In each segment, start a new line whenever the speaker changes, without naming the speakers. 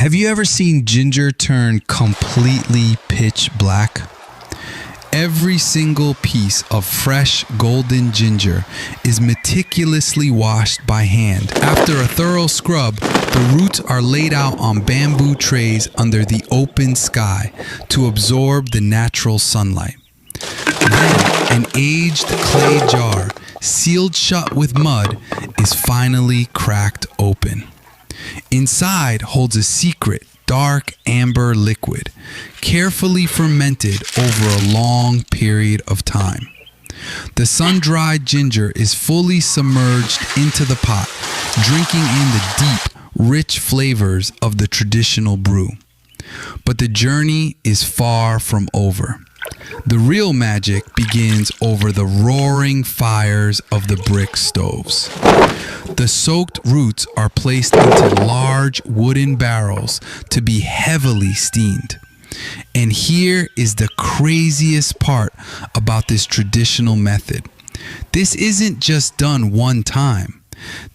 Have you ever seen ginger turn completely pitch black? Every single piece of fresh golden ginger is meticulously washed by hand. After a thorough scrub, the roots are laid out on bamboo trays under the open sky to absorb the natural sunlight. Then, an aged clay jar, sealed shut with mud, is finally cracked open. Inside holds a secret, dark amber liquid, carefully fermented over a long period of time. The sun-dried ginger is fully submerged into the pot, drinking in the deep, rich flavors of the traditional brew. But the journey is far from over. The real magic begins over the roaring fires of the brick stoves. The soaked roots are placed into large wooden barrels to be heavily steamed. And here is the craziest part about this traditional method. This isn't just done one time.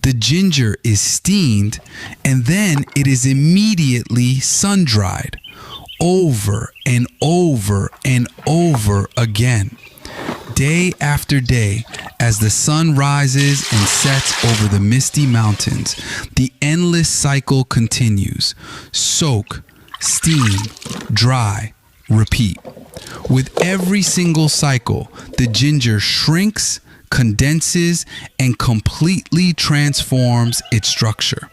The ginger is steamed and then it is immediately sun-dried over and over and over again. Day after day, as the sun rises and sets over the misty mountains, the endless cycle continues. Soak, steam, dry, repeat. With every single cycle, the ginger shrinks, condenses, and completely transforms its structure.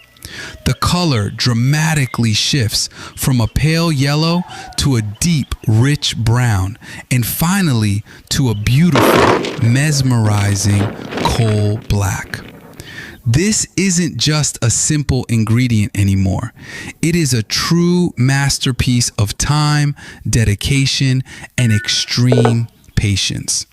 The color dramatically shifts from a pale yellow to a deep, rich brown, and finally to a beautiful, mesmerizing coal black. This isn't just a simple ingredient anymore. It is a true masterpiece of time, dedication, and extreme patience.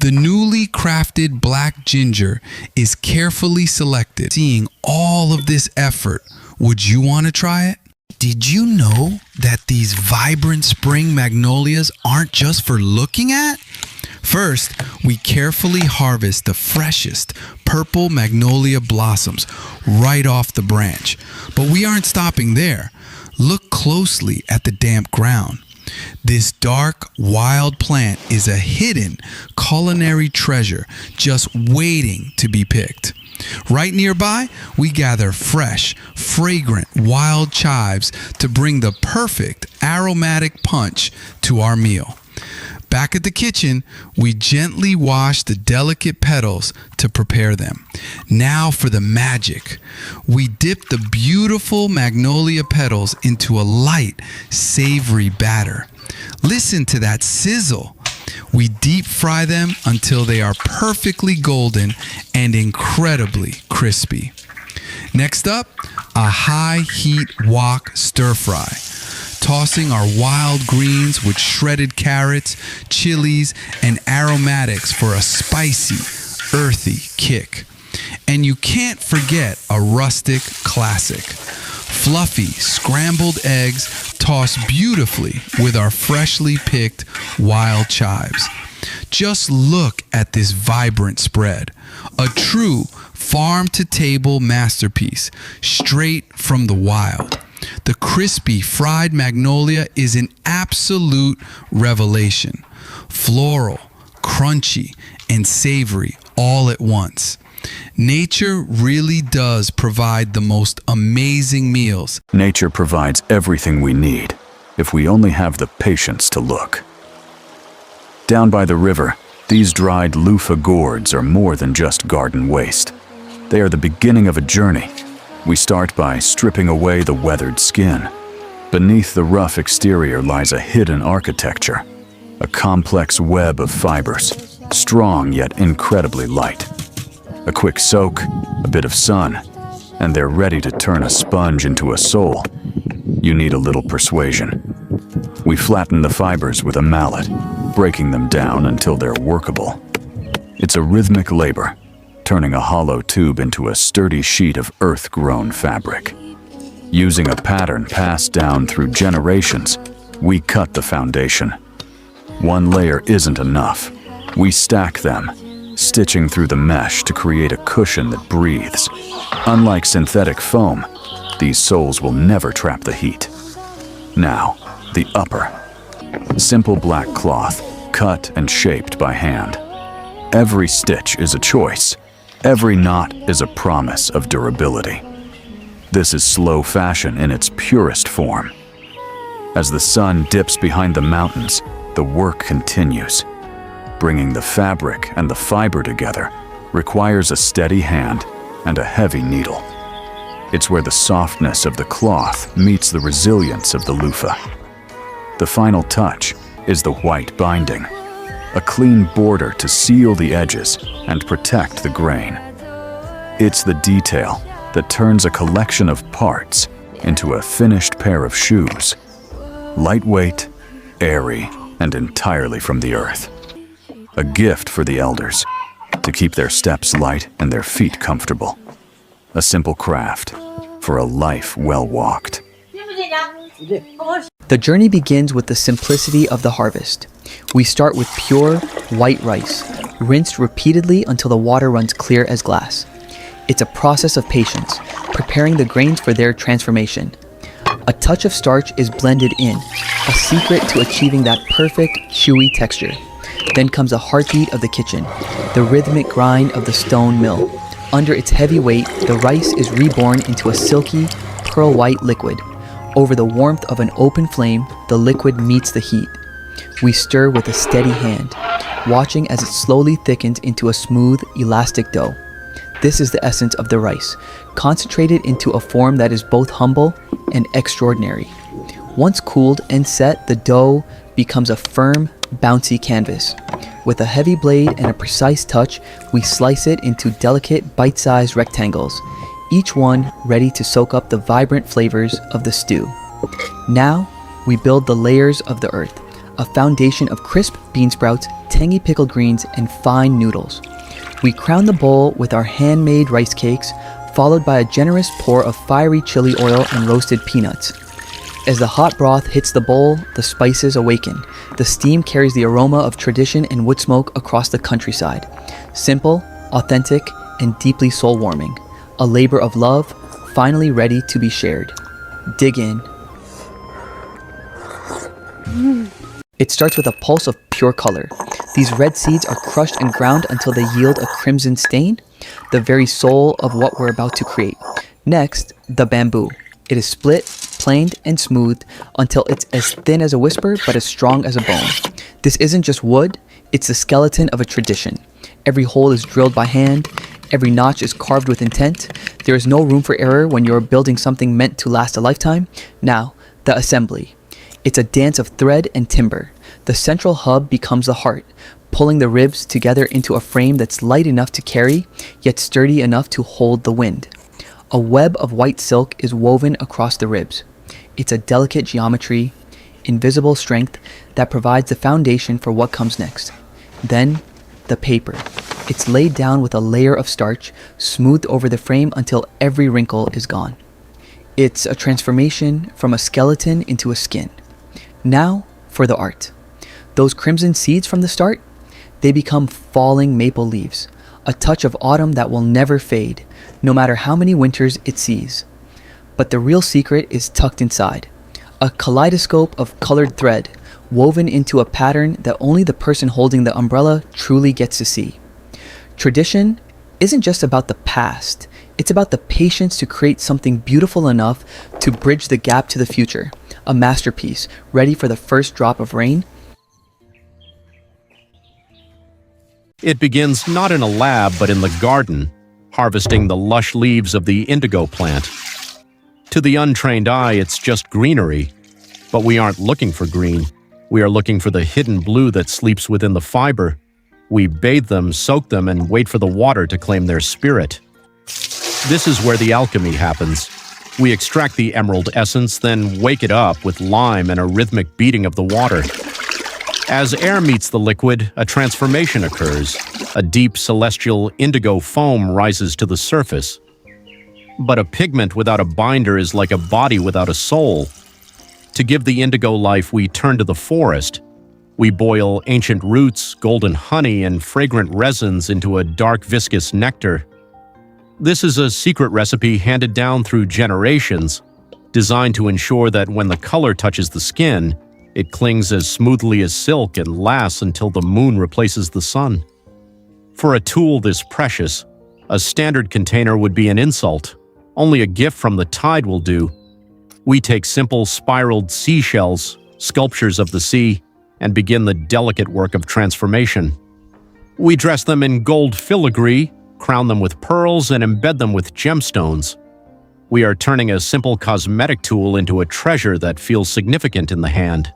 The newly crafted black ginger is carefully selected. Seeing all of this effort, would you want to try it? Did you know that these vibrant spring magnolias aren't just for looking at? First, we carefully harvest the freshest purple magnolia blossoms right off the branch. But we aren't stopping there. Look closely at the damp ground. This dark, wild plant is a hidden culinary treasure just waiting to be picked. Right nearby, we gather fresh, fragrant wild chives to bring the perfect aromatic punch to our meal. Back at the kitchen, we gently wash the delicate petals to prepare them. Now for the magic. We dip the beautiful magnolia petals into a light, savory batter. Listen to that sizzle. We deep fry them until they are perfectly golden and incredibly crispy. Next up, a high heat wok stir fry. Tossing our wild greens with shredded carrots, chilies, and aromatics for a spicy, earthy kick. And you can't forget a rustic classic. Fluffy scrambled eggs tossed beautifully with our freshly picked wild chives. Just look at this vibrant spread. A true farm-to-table masterpiece, straight from the wild. The crispy fried magnolia is an absolute revelation. Floral, crunchy, and savory all at once. Nature really does provide the most amazing meals.
Nature provides everything we need, if we only have the patience to look. Down by the river, these dried loofah gourds are more than just garden waste. They are the beginning of a journey. We start by stripping away the weathered skin. Beneath the rough exterior lies a hidden architecture, a complex web of fibers, strong yet incredibly light. A quick soak, a bit of sun, and they're ready to turn a sponge into a soul. You need a little persuasion. We flatten the fibers with a mallet, breaking them down until they're workable. It's a rhythmic labor, turning a hollow tube into a sturdy sheet of earth-grown fabric. Using a pattern passed down through generations, we cut the foundation. One layer isn't enough. We stack them, stitching through the mesh to create a cushion that breathes. Unlike synthetic foam, These soles will never trap the heat. Now, the upper. Simple black cloth, cut and shaped by hand. Every stitch is a choice. Every knot is a promise of durability. This is slow fashion in its purest form. As the sun dips behind the mountains, the work continues. Bringing the fabric and the fiber together requires a steady hand and a heavy needle. It's where the softness of the cloth meets the resilience of the loofah. The final touch is the white binding, a clean border to seal the edges and protect the grain. It's the detail that turns a collection of parts into a finished pair of shoes. Lightweight, airy, and entirely from the earth. A gift for the elders, to keep their steps light and their feet comfortable. A simple craft for a life well walked.
The journey begins with the simplicity of the harvest. We start with pure, white rice, rinsed repeatedly until the water runs clear as glass. It's a process of patience, preparing the grains for their transformation. A touch of starch is blended in, a secret to achieving that perfect, chewy texture. Then comes a heartbeat of the kitchen, the rhythmic grind of the stone mill. Under its heavy weight, the rice is reborn into a silky, pearl-white liquid. Over the warmth of an open flame, the liquid meets the heat. We stir with a steady hand, watching as it slowly thickens into a smooth, elastic dough. This is the essence of the rice, concentrated into a form that is both humble and extraordinary. Once cooled and set, the dough becomes a firm, bouncy canvas. With a heavy blade and a precise touch, we slice it into delicate, bite-sized rectangles, each one ready to soak up the vibrant flavors of the stew. Now, we build the layers of the earth, a foundation of crisp bean sprouts, tangy pickled greens, and fine noodles. We crown the bowl with our handmade rice cakes, followed by a generous pour of fiery chili oil and roasted peanuts. As the hot broth hits the bowl, the spices awaken. The steam carries the aroma of tradition and wood smoke across the countryside. Simple, authentic, and deeply soul-warming. A labor of love, finally ready to be shared. Dig in. It starts with a pulse of pure color. These red seeds are crushed and ground until they yield a crimson stain, the very soul of what we're about to create. Next, the bamboo. It is split, planed, and smoothed until it's as thin as a whisper but as strong as a bone. This isn't just wood, it's the skeleton of a tradition. Every hole is drilled by hand, every notch is carved with intent. There is no room for error when you're building something meant to last a lifetime. Now, the assembly. It's a dance of thread and timber. The central hub becomes the heart, pulling the ribs together into a frame that's light enough to carry, yet sturdy enough to hold the wind. A web of white silk is woven across the ribs. It's a delicate geometry, invisible strength that provides the foundation for what comes next. Then, the paper. It's laid down with a layer of starch, smoothed over the frame until every wrinkle is gone. It's a transformation from a skeleton into a skin. Now, for the art. Those crimson seeds from the start, they become falling maple leaves, a touch of autumn that will never fade, no matter how many winters it sees. But the real secret is tucked inside, a kaleidoscope of colored thread, woven into a pattern that only the person holding the umbrella truly gets to see. Tradition isn't just about the past, it's about the patience to create something beautiful enough to bridge the gap to the future, a masterpiece ready for the first drop of rain.
It begins not in a lab but in the garden, harvesting the lush leaves of the indigo plant. To the untrained eye, it's just greenery, but we aren't looking for green. We are looking for the hidden blue that sleeps within the fiber. We bathe them, soak them, and wait for the water to claim their spirit. This is where the alchemy happens. We extract the emerald essence, then wake it up with lime and a rhythmic beating of the water. As air meets the liquid, a transformation occurs. A deep celestial indigo foam rises to the surface. But a pigment without a binder is like a body without a soul. To give the indigo life, we turn to the forest. We boil ancient roots, golden honey, and fragrant resins into a dark viscous nectar. This is a secret recipe handed down through generations, designed to ensure that when the color touches the skin, it clings as smoothly as silk and lasts until the moon replaces the sun. For a tool this precious, a standard container would be an insult. Only a gift from the tide will do. We take simple spiraled seashells, sculptures of the sea, and begin the delicate work of transformation. We dress them in gold filigree, crown them with pearls, and embed them with gemstones. We are turning a simple cosmetic tool into a treasure that feels significant in the hand.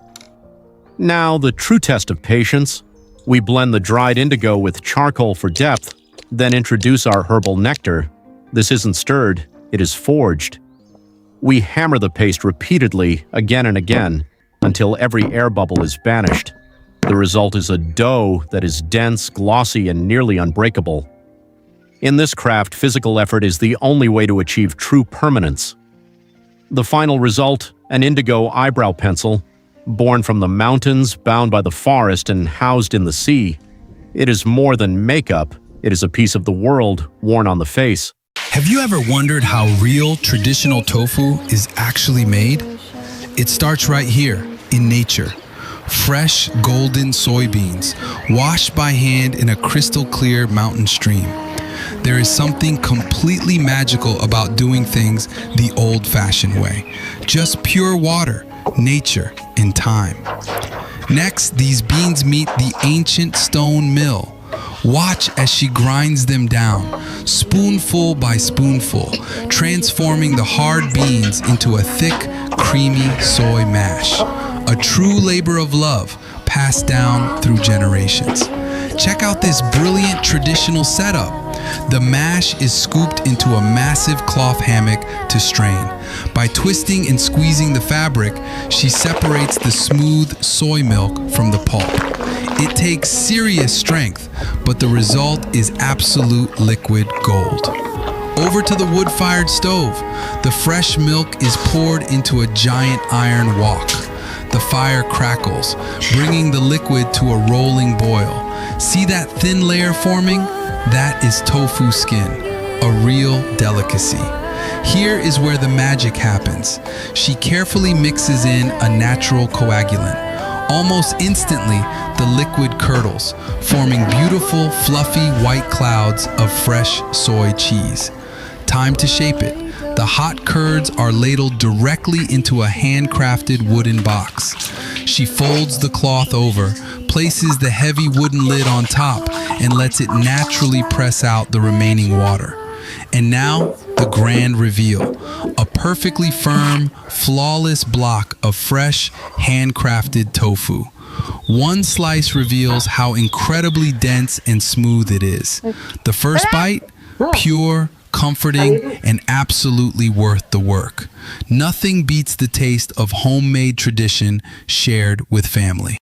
Now, the true test of patience. We blend the dried indigo with charcoal for depth, then introduce our herbal nectar. This isn't stirred, it is forged. We hammer the paste repeatedly, again and again, until every air bubble is banished. The result is a dough that is dense, glossy, and nearly unbreakable. In this craft, physical effort is the only way to achieve true permanence. The final result, an indigo eyebrow pencil, born from the mountains, bound by the forest, and housed in the sea. It is more than makeup, it is a piece of the world worn on the face.
Have you ever wondered how real traditional tofu is actually made? It starts right here, in nature. Fresh, golden soybeans, washed by hand in a crystal-clear mountain stream. There is something completely magical about doing things the old-fashioned way. Just pure water, nature, and time. Next, these beans meet the ancient stone mill. Watch as she grinds them down, spoonful by spoonful, transforming the hard beans into a thick, creamy soy mash. A true labor of love passed down through generations. Check out this brilliant traditional setup. The mash is scooped into a massive cloth hammock to strain. By twisting and squeezing the fabric, she separates the smooth soy milk from the pulp. It takes serious strength, but the result is absolute liquid gold. Over to the wood-fired stove. The fresh milk is poured into a giant iron wok. The fire crackles, bringing the liquid to a rolling boil. See that thin layer forming? That is tofu skin, a real delicacy. Here is where the magic happens. She carefully mixes in a natural coagulant. Almost instantly, the liquid curdles, forming beautiful, fluffy white clouds of fresh soy cheese. Time to shape it. The hot curds are ladled directly into a handcrafted wooden box. She folds the cloth over, places the heavy wooden lid on top, and lets it naturally press out the remaining water. And now, the grand reveal. A perfectly firm, flawless block of fresh, handcrafted tofu. One slice reveals how incredibly dense and smooth it is. The first bite, pure, comforting, and absolutely worth the work. Nothing beats the taste of homemade tradition shared with family.